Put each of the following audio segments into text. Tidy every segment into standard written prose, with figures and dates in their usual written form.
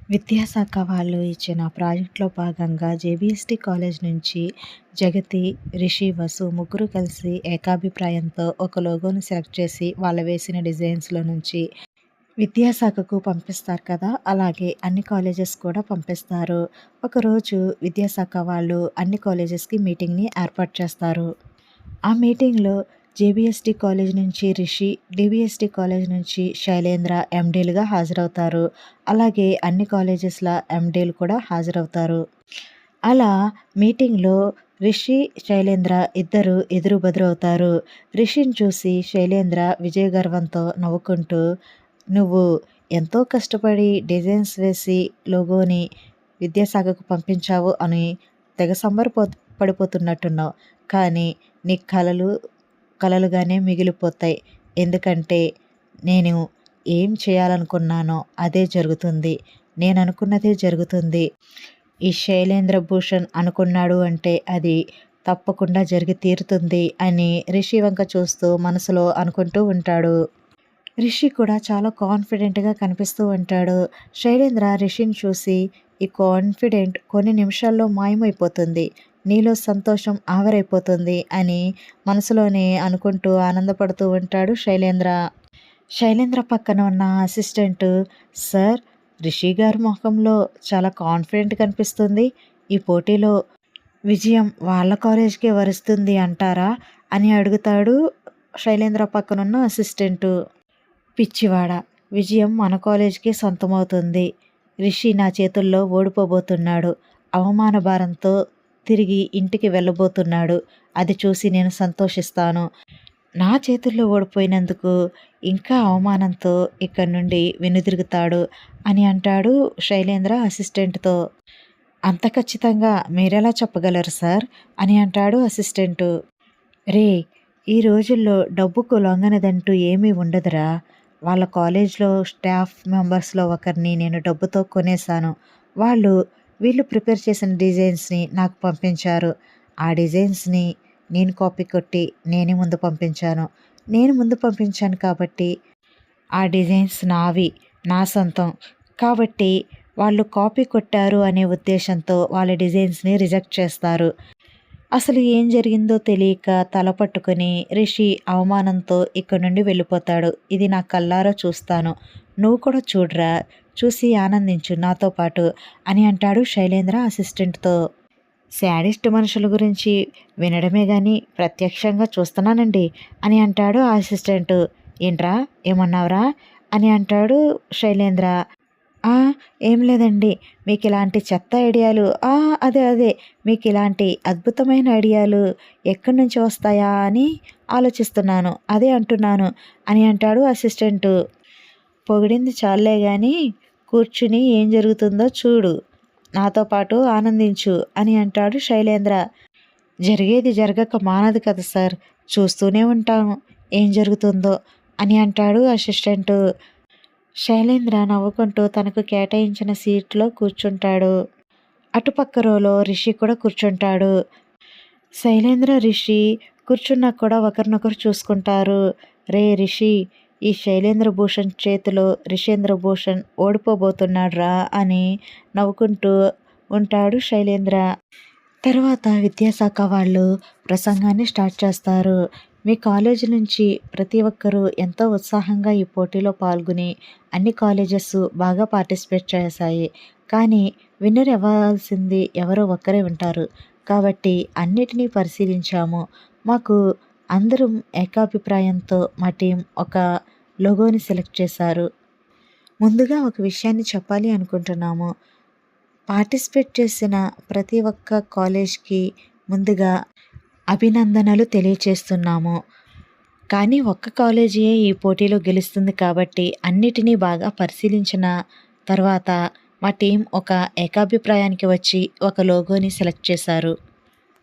విద్యాశాఖ వాళ్ళు ఇచ్చిన ప్రాజెక్ట్‌లో భాగంగా జేబీఎస్‌టీ కాలేజ్ నుంచి జగతి, రిషి, వసు ముగ్గురు కలిసి ఏకాభిప్రాయంతో ఒక లోగోని సెలెక్ట్ చేసి వాళ్ళు వేసిన డిజైన్స్‌లో నుంచి విద్యాశాఖకు పంపిస్తారు కదా! అలాగే అన్ని కాలేజెస్ కూడా పంపిస్తారు. ఒకరోజు విద్యాశాఖ వాళ్ళు అన్ని కాలేజెస్‌కి మీటింగ్‌ని ఏర్పాటు చేస్తారు. ఆ మీటింగ్‌లో జేబీఎస్‌టీ కాలేజ్ నుంచి రిషి, డీబీఎస్‌టీ కాలేజ్ నుంచి శైలేంద్ర ఎండీలుగా హాజరవుతారు. అలాగే అన్ని కాలేజెస్‌ల ఎండీలు కూడా హాజరవుతారు. అలా మీటింగ్‌లో రిషి, శైలేంద్ర ఇద్దరు ఎదురు బెదురవుతారు. రిషిని చూసి శైలేంద్ర విజయగర్వంతో నవ్వుకుంటూ, "నువ్వు ఎంతో కష్టపడి డిజైన్స్ వేసి లోగోని విద్యాశాఖకు పంపించావు అని తెగ పడిపోతున్నట్టున్నావు. కానీ నీ కలలు కలలుగానే మిగిలిపోతాయి. ఎందుకంటే నేను ఏం చేయాలనుకున్నానో అదే జరుగుతుంది. నేననుకున్నదే జరుగుతుంది. ఈ శైలేంద్ర భూషణ్ అనుకున్నాడు అంటే అది తప్పకుండా జరిగి తీరుతుంది" అని రిషి వంక చూస్తూ మనసులో అనుకుంటూ ఉంటాడు. రిషి కూడా చాలా కాన్ఫిడెంట్‌గా కనిపిస్తూ ఉంటాడు. శైలేంద్ర రిషిని చూసి, "ఈ కాన్ఫిడెంట్ కొన్ని నిమిషాల్లో మాయమైపోతుంది. నీలో సంతోషం ఆవిరైపోతుంది" అని మనసులోనే అనుకుంటూ ఆనందపడుతూ ఉంటాడు శైలేంద్ర. శైలేంద్ర పక్కన ఉన్న అసిస్టెంటు, "సార్, రిషి గారి మొహంలో చాలా కాన్ఫిడెంట్ కనిపిస్తుంది. ఈ పోటీలో విజయం వాళ్ళ కాలేజ్‌కే వరిస్తుంది అంటారా?" అని అడుగుతాడు శైలేంద్ర పక్కనున్న అసిస్టెంటు. "పిచ్చివాడా, విజయం మన కాలేజ్‌కే సొంతమవుతుంది. రిషి నా చేతుల్లో ఓడిపోబోతున్నాడు. అవమాన భారంతో తిరిగి ఇంటికి వెళ్ళబోతున్నాడు. అది చూసి నేను సంతోషిస్తాను. నా చేతుల్లో ఓడిపోయినందుకు ఇంకా అవమానంతో ఇక్కడి నుండి వెనుదిరుగుతాడు" అని అంటాడు శైలేంద్ర అసిస్టెంట్‌తో. "అంత ఖచ్చితంగా మీరెలా చెప్పగలరు సార్?" అని అంటాడు అసిస్టెంటు. "రేయ్! ఈ రోజుల్లో డబ్బుకు లొంగనిదంటూ ఏమీ ఉండదురా. వాళ్ళ కాలేజ్‌లో స్టాఫ్ మెంబర్స్‌లో ఒకరిని నేను డబ్బుతో కొనేశాను. వీళ్ళు ప్రిపేర్ చేసిన డిజైన్స్‌ని నాకు పంపించారు. ఆ డిజైన్స్‌ని నేను కాపీ కొట్టి నేనే ముందు పంపించాను. నేను ముందు పంపించాను కాబట్టి ఆ డిజైన్స్ నావి, నా సొంతం. కాబట్టి వాళ్ళు కాపీ కొట్టారు అనే ఉద్దేశంతో వాళ్ళ డిజైన్స్‌ని రిజెక్ట్ చేస్తారు." అసలు ఏం జరిగిందో తెలియక తల పట్టుకుని రిషి అవమానంతో ఇక్కడి నుండి వెళ్ళిపోతాడు. "ఇది నా కళ్ళారా చూస్తాను. నువ్వు కూడా చూడురా. చూసి ఆనందించు నాతో పాటు" అని అంటాడు శైలేంద్ర అసిస్టెంట్‌తో. "శాడిస్ట్ మనుషుల గురించి వినడమే గాని ప్రత్యక్షంగా చూస్తున్నానండి" అని అంటాడు ఆ అసిస్టెంటు. "ఏంట్రా, ఏమన్నావురా?" అని అంటాడు శైలేంద్ర. "ఆ! ఏం లేదండి. మీకిలాంటి చెత్త ఐడియాలు అదే. మీకిలాంటి అద్భుతమైన ఐడియాలు ఎక్కడి నుంచి వస్తాయా అని ఆలోచిస్తున్నాను. అదే అంటున్నాను" అని అంటాడు అసిస్టెంటు. "పొగిడింది చాల్లే గానీ కూర్చుని ఏం జరుగుతుందో చూడు. నాతో పాటు ఆనందించు" అని అంటాడు శైలేంద్ర. "జరిగేది జరగక మానదు కదా సార్. చూస్తూనే ఉంటాము ఏం జరుగుతుందో" అని అంటాడు అసిస్టెంటు. శైలేంద్ర నవ్వుకుంటూ తనకు కేటాయించిన సీట్లో కూర్చుంటాడు. అటుపక్క రోలో రిషి కూడా కూర్చుంటాడు. శైలేంద్ర, రిషి కూర్చున్నా కూడా ఒకరినొకరు చూసుకుంటారు. "రే రిషి, ఈ శైలేంద్ర భూషణ్ చేతిలో రిషేంద్ర భూషణ్ ఓడిపోబోతున్నాడ్రా" అని నవ్వుకుంటూ ఉంటాడు శైలేంద్ర. తర్వాత విద్యాశాఖ వాళ్ళు ప్రసంగాన్ని స్టార్ట్ చేస్తారు. "మీ కాలేజీ నుంచి ప్రతి ఒక్కరూ ఎంతో ఉత్సాహంగా ఈ పోటీలో పాల్గొని అన్ని కాలేజెస్ బాగా పార్టిసిపేట్ చేశాయి. కానీ విన్నర్ అవ్వాల్సింది ఎవరో ఒక్కరే ఉంటారు. కాబట్టి అన్నిటినీ పరిశీలించాము. మాకు అందరం ఏకాభిప్రాయంతో మా టీం ఒక లోగోని సెలెక్ట్ చేశారు. ముందుగా ఒక విషయాన్ని చెప్పాలి అనుకుంటున్నాము. పార్టిసిపేట్ చేసిన ప్రతి ఒక్క కాలేజ్‌కి ముందుగా అభినందనలు తెలియచేస్తున్నాము. కానీ ఒక్క కాలేజీయే ఈ పోటీలో గెలుస్తుంది కాబట్టి అన్నిటినీ బాగా పరిశీలించిన తర్వాత మా టీం ఒక ఏకాభిప్రాయానికి వచ్చి ఒక లోగోని సెలెక్ట్ చేశారు.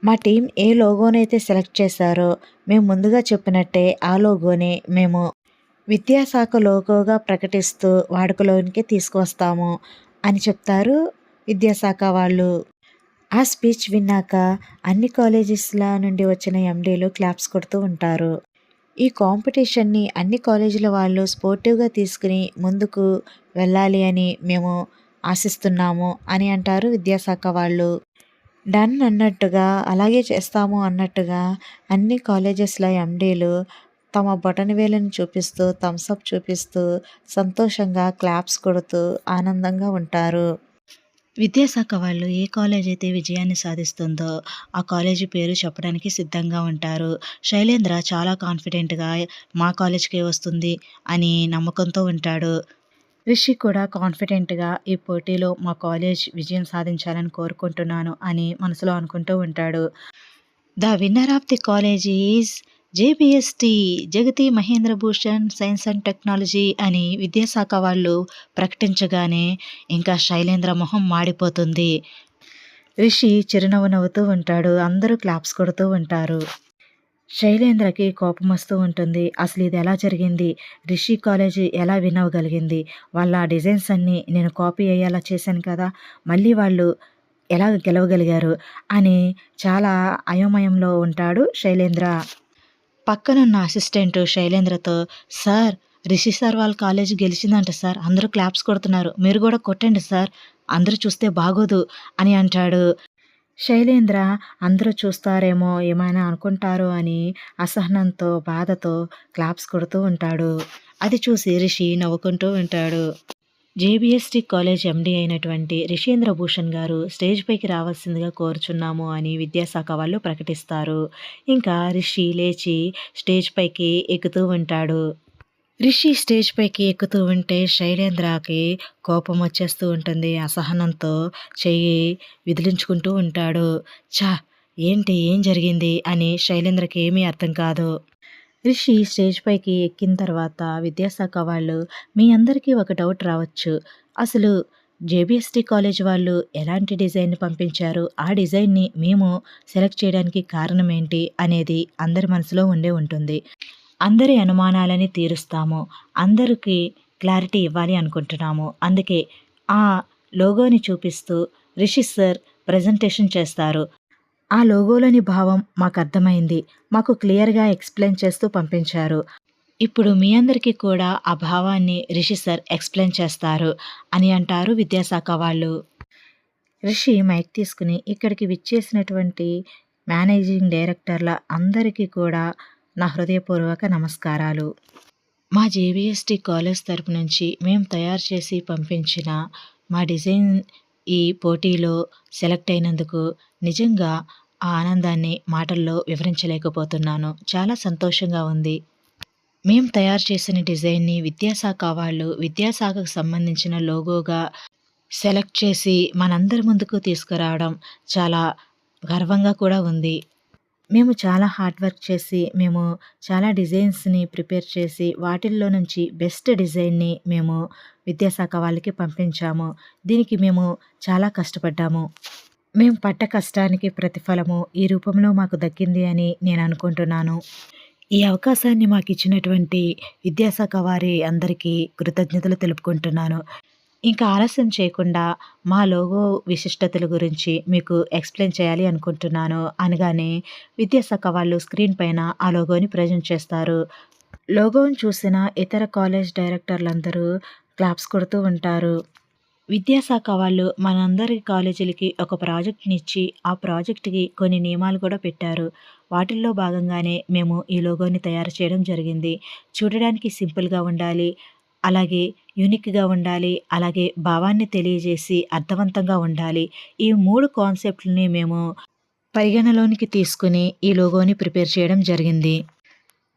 మా టీం ఏ లోగోనైతే సెలెక్ట్ చేశారో మేము ముందుగా చెప్పినట్టే ఆ లోగోనే మేము విద్యాశాఖ లోగోగా ప్రకటిస్తూ వాడుకలోనికి తీసుకువస్తాము" అని చెప్తారు విద్యాశాఖ వాళ్ళు. ఆ స్పీచ్ విన్నాక అన్ని కాలేజెస్‌ల నుండి వచ్చిన ఎండీలు క్లాప్స్ కొడుతూ ఉంటారు. ఈ కాంపిటీషన్‌ని అన్ని కాలేజీల వాళ్ళు స్పోర్టివ్‌గా తీసుకుని ముందుకు వెళ్ళాలి అని మేము ఆశిస్తున్నాము అని అంటారు విద్యాశాఖ వాళ్ళు. డన్ అన్నట్టుగా, అలాగే చేస్తాము అన్నట్టుగా అన్ని కాలేజెస్‌లో ఎండీలు తమ బొటనవేలుని చూపిస్తూ, థమ్స్ అప్ చూపిస్తూ, సంతోషంగా క్లాప్స్ కొడుతూ ఆనందంగా ఉంటారు. విద్యాశాఖ వాళ్ళు ఏ కాలేజ్ అయితే విజయాన్ని సాధిస్తుందో ఆ కాలేజీ పేరు చెప్పడానికి సిద్ధంగా ఉంటారు. శైలేంద్ర చాలా కాన్ఫిడెంట్‌గా మా కాలేజ్‌కే వస్తుంది అని నమ్మకంతో ఉంటాడు. రిషి కూడా కాన్ఫిడెంట్‌గా ఈ పోటీలో మా కాలేజ్ విజయం సాధించాలని కోరుకుంటున్నాను అని మనసులో అనుకుంటూ ఉంటాడు. The winner of the college is JBST Jagathi Mahendra Bhushan science and technology అని విద్యాశాఖ వాళ్ళు ప్రకటించగానే ఇంకా శైలేంద్ర మొహం మాడిపోతుంది. రిషి చిరునవ్వు నవ్వుతూ ఉంటాడు. అందరూ క్లాప్స్ కొడుతూ ఉంటారు. శైలేంద్రకి కోపమొస్తూ ఉంటుంది. అసలు ఇది ఎలా జరిగింది? రిషి కాలేజీ ఎలా విన్ అవ్వగలిగింది? వాళ్ళ డిజైన్స్ అన్నీ నేను కాపీ అయ్యేలా చేశాను కదా! మళ్ళీ వాళ్ళు ఎలా గెలవగలిగారు? అని చాలా అయోమయంలో ఉంటాడు శైలేంద్ర. పక్కనున్న అసిస్టెంట్ శైలేంద్రతో, "సార్, రిషి సార్ వాళ్ళ కాలేజీ గెలిచిందంట సార్. అందరూ క్లాప్స్ కొడుతున్నారు. మీరు గూడా కొట్టండి సార్. అందరూ చూస్తే బాగోదు" అని అంటాడు. శైలేంద్ర అందరూ చూస్తారేమో, ఏమైనా అనుకుంటారో అని అసహనంతో, బాధతో క్లాప్స్ కొడుతూ ఉంటాడు. అది చూసి రిషి నవ్వుకుంటూ ఉంటాడు. జేబీఎస్టీ కాలేజ్ ఎండీ అయినటువంటి రిషేంద్ర భూషణ్ గారు స్టేజ్ పైకి రావాల్సిందిగా కోరుచున్నాము అని విద్యాశాఖ వాళ్ళు ప్రకటిస్తారు. ఇంకా రిషి లేచి స్టేజ్ పైకి ఎక్కుతూ ఉంటాడు. రిషి స్టేజ్ పైకి ఎక్కుతూ ఉంటే శైలేంద్రకి కోపం వచ్చేస్తూ ఉంటుంది. అసహనంతో చెయ్యి విదిలించుకుంటూ ఉంటాడు. ఛ! ఏంటి, ఏం జరిగింది అని శైలేంద్రకి ఏమీ అర్థం కాదు. రిషి స్టేజ్ పైకి ఎక్కిన తర్వాత విద్యాశాఖ వాళ్ళు, మీ అందరికీ ఒక డౌట్ రావచ్చు. అసలు జేబీఎస్టీ కాలేజ్ వాళ్ళు ఎలాంటి డిజైన్‌ని పంపించారు? ఆ డిజైన్‌ని మేము సెలెక్ట్ చేయడానికి కారణం ఏంటి? అనేది అందరి మనసులో ఉండే ఉంటుంది. అందరి అనుమానాలని తీరుస్తాము. అందరికి క్లారిటీ ఇవ్వాలి అనుకుంటున్నాము. అందుకే ఆ లోగోని చూపిస్తూ రిషి సార్ ప్రజెంటేషన్ చేస్తారు. ఆ లోగోలోని భావం మాకర్థమైంది. మాకు క్లియర్‌గా ఎక్స్‌ప్లెయిన్ చేస్తూ పంపించారు. ఇప్పుడు మీ అందరికీ కూడా ఆ భావాన్ని రిషి సార్ ఎక్స్‌ప్లెయిన్ చేస్తారు అని అంటారు విద్యాశాఖ వాళ్ళు. రిషి మైక్ తీసుకుని, ఇక్కడికి విచ్చేసినటువంటి మేనేజింగ్ డైరెక్టర్ల అందరికీ కూడా నా హృదయపూర్వక నమస్కారాలు. మా జేబీఎస్టీ కాలేజ్ తరపు నుంచి మేము తయారు చేసి పంపించిన మా డిజైన్ ఈ పోటీలో సెలెక్ట్ అయినందుకు నిజంగా ఆ ఆనందాన్ని మాటల్లో వివరించలేకపోతున్నాను. చాలా సంతోషంగా ఉంది. మేము తయారు చేసిన డిజైన్‌ని విద్యాశాఖ వాళ్ళు విద్యాశాఖకు సంబంధించిన లోగోగా సెలెక్ట్ చేసి మనందరి ముందుకు తీసుకురావడం చాలా గర్వంగా కూడా ఉంది. మేము చాలా హార్డ్ వర్క్ చేసి, మేము చాలా డిజైన్స్‌ని ప్రిపేర్ చేసి, వాటిల్లో నుంచి బెస్ట్ డిజైన్‌ని మేము విద్యాశాఖ వాళ్ళకి పంపించాము. దీనికి మేము చాలా కష్టపడ్డాము. మేము పడ్డ కష్టానికి ప్రతిఫలము ఈ రూపంలో మాకు దక్కింది అని నేను అనుకుంటున్నాను. ఈ అవకాశాన్ని మాకిచ్చినటువంటి విద్యాశాఖ వారి అందరికీ కృతజ్ఞతలు తెలుపుకుంటున్నాను. ఇంకా ఆలస్యం చేయకుండా మా లోగో విశిష్టతల గురించి మీకు ఎక్స్‌ప్లెయిన్ చేయాలి అనుకుంటున్నాను అనగానే విద్యాశాఖ వాళ్ళు స్క్రీన్ పైన ఆ లోగోని ప్రెజెంట్ చేస్తారు. లోగోని చూసిన ఇతర కాలేజ్ డైరెక్టర్లందరూ క్లాప్స్ కొడుతూ ఉంటారు. విద్యాశాఖ వాళ్ళు మనందరి కాలేజీలకి ఒక ప్రాజెక్ట్‌నిచ్చి, ఆ ప్రాజెక్ట్‌కి కొన్ని నియమాలు కూడా పెట్టారు. వాటిల్లో భాగంగానే మేము ఈ లోగోని తయారు చేయడం జరిగింది. చూడడానికి సింపుల్‌గా ఉండాలి. అలాగే యూనిక్‌గా ఉండాలి. అలాగే భావాన్ని తెలియజేసి అర్థవంతంగా ఉండాలి. ఈ 3 కాన్సెప్ట్‌లని మేము పరిగణలోనికి తీసుకొని ఈ లోగోని ప్రిపేర్ చేయడం జరిగింది.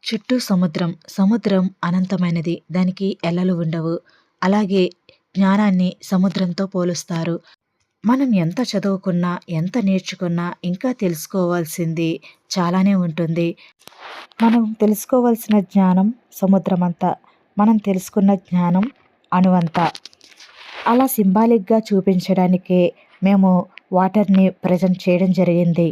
చుట్టూ సముద్రం. సముద్రం అనంతమైనది. దానికి ఎల్లలు ఉండవు. అలాగే జ్ఞానాన్ని సముద్రంతో పోలుస్తారు. మనం ఎంత చదువుకున్నా, ఎంత నేర్చుకున్నా ఇంకా తెలుసుకోవాల్సింది చాలానే ఉంటుంది. మనం తెలుసుకోవాల్సిన జ్ఞానం సముద్రమంత. మనం తెలుసుకున్న జ్ఞానం అణువంత. అలా సింబాలిక్‌గా చూపించడానికే మేము వాటర్‌ని ప్రెజెంట్ చేయడం జరిగింది.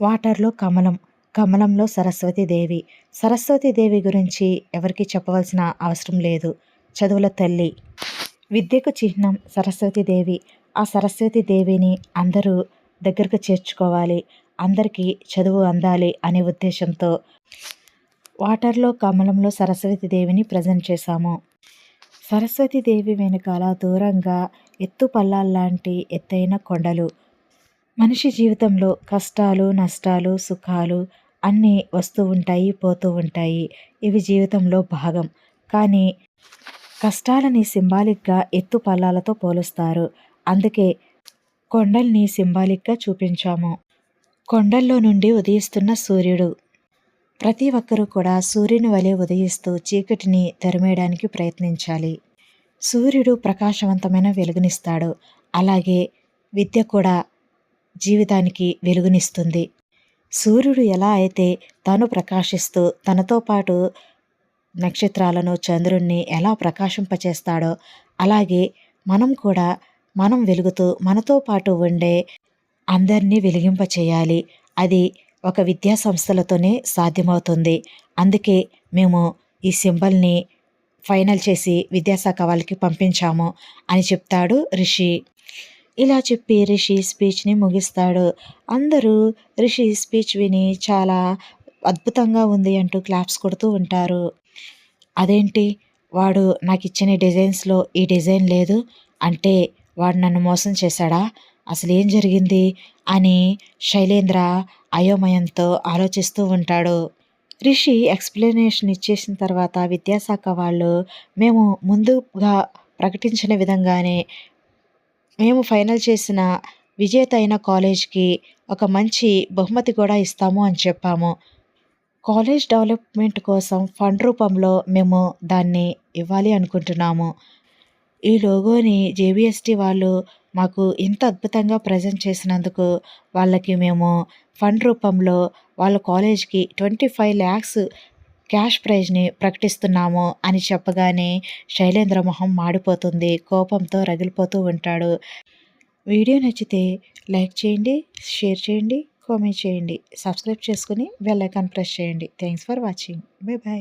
వాటర్‌లో కమలం, కమలంలో సరస్వతీదేవి. సరస్వతీదేవి గురించి ఎవరికీ చెప్పవలసిన అవసరం లేదు. చదువుల తల్లి. విద్యకు చిహ్నం సరస్వతీదేవి. ఆ సరస్వతీదేవిని అందరూ దగ్గరకు చేర్చుకోవాలి. అందరికీ చదువు అందాలి అనే ఉద్దేశంతో వాటర్‌లో కమలంలో సరస్వతీదేవిని ప్రెజెంట్ చేశాము. సరస్వతీదేవి వెనకాల దూరంగా ఎత్తుపల్లాల్లాంటి ఎత్తైన కొండలు. మనిషి జీవితంలో కష్టాలు, నష్టాలు, సుఖాలు అన్నీ వస్తూ ఉంటాయి, పోతూ ఉంటాయి. ఇవి జీవితంలో భాగం. కానీ కష్టాలని సింబాలిక్‌గా ఎత్తుపల్లాలతో పోలుస్తారు. అందుకే కొండల్ని సింబాలిక్‌గా చూపించాము. కొండల్లో నుండి ఉదయిస్తున్న సూర్యుడు. ప్రతి ఒక్కరూ కూడా సూర్యుని వలె ఉదయిస్తూ చీకటిని తరిమేయడానికి ప్రయత్నించాలి. సూర్యుడు ప్రకాశవంతమైన వెలుగునిస్తాడు. అలాగే విద్య కూడా జీవితానికి వెలుగునిస్తుంది. సూర్యుడు ఎలా అయితే తాను ప్రకాశిస్తూ తనతో పాటు నక్షత్రాలను, చంద్రుడిని ఎలా ప్రకాశింపచేస్తాడో, అలాగే మనం కూడా మనం వెలుగుతూ మనతో పాటు ఉండే అందరినీ వెలిగింపచేయాలి. అది ఒక విద్యా సంస్థలతోనే సాధ్యమవుతుంది. అందుకే మేము ఈ సింబల్‌ని ఫైనల్ చేసి విద్యాశాఖ వాళ్ళకి పంపించాము అని చెప్తాడు రిషి. ఇలా చెప్పి రిషి స్పీచ్‌ని ముగిస్తాడు. అందరూ రిషి స్పీచ్ విని చాలా అద్భుతంగా ఉంది అంటూ క్లాప్స్ కొడుతూ ఉంటారు. అదేంటి వాడు నాకిచ్చిన డిజైన్స్‌లో ఈ డిజైన్ లేదు అంటే వాడు నన్ను మోసం చేశాడా? అసలేం జరిగింది? అని శైలేంద్ర అయోమయంతో ఆలోచిస్తూ ఉంటాడు. రిషి ఎక్స్‌ప్లనేషన్ ఇచ్చేసిన తర్వాత విద్యాశాఖ వాళ్ళు మేము ముందుగా ప్రకటించిన విధంగానే మేము ఫైనల్ చేసిన విజేత అయిన కాలేజ్‌కి ఒక మంచి బహుమతి కూడా ఇస్తాము అని చెప్పాము. కాలేజ్ డెవలప్‌మెంట్ కోసం ఫండ్ రూపంలో మేము దాన్ని ఇవ్వాలి అనుకుంటున్నాము. ఈ లోగోని జేబీఎస్‌టీ వాళ్ళు మాకు ఇంత అద్భుతంగా ప్రెజెంట్ చేసినందుకు వాళ్ళకి మేము ఫండ్ రూపంలో వాళ్ళ కాలేజ్‌కి 25 లాక్స్ క్యాష్ ప్రైజ్‌ని ప్రకటిస్తున్నాము అని చెప్పగానే శైలేంద్ర మొహం మాడిపోతుంది. కోపంతో రగిలిపోతూ ఉంటాడు. వీడియో నచ్చితే లైక్ చేయండి, షేర్ చేయండి, కామెంట్ చేయండి. సబ్స్క్రైబ్ చేసుకొని బెల్ ఐకాన్ ప్రెస్ చేయండి. Thanks for watching. By by.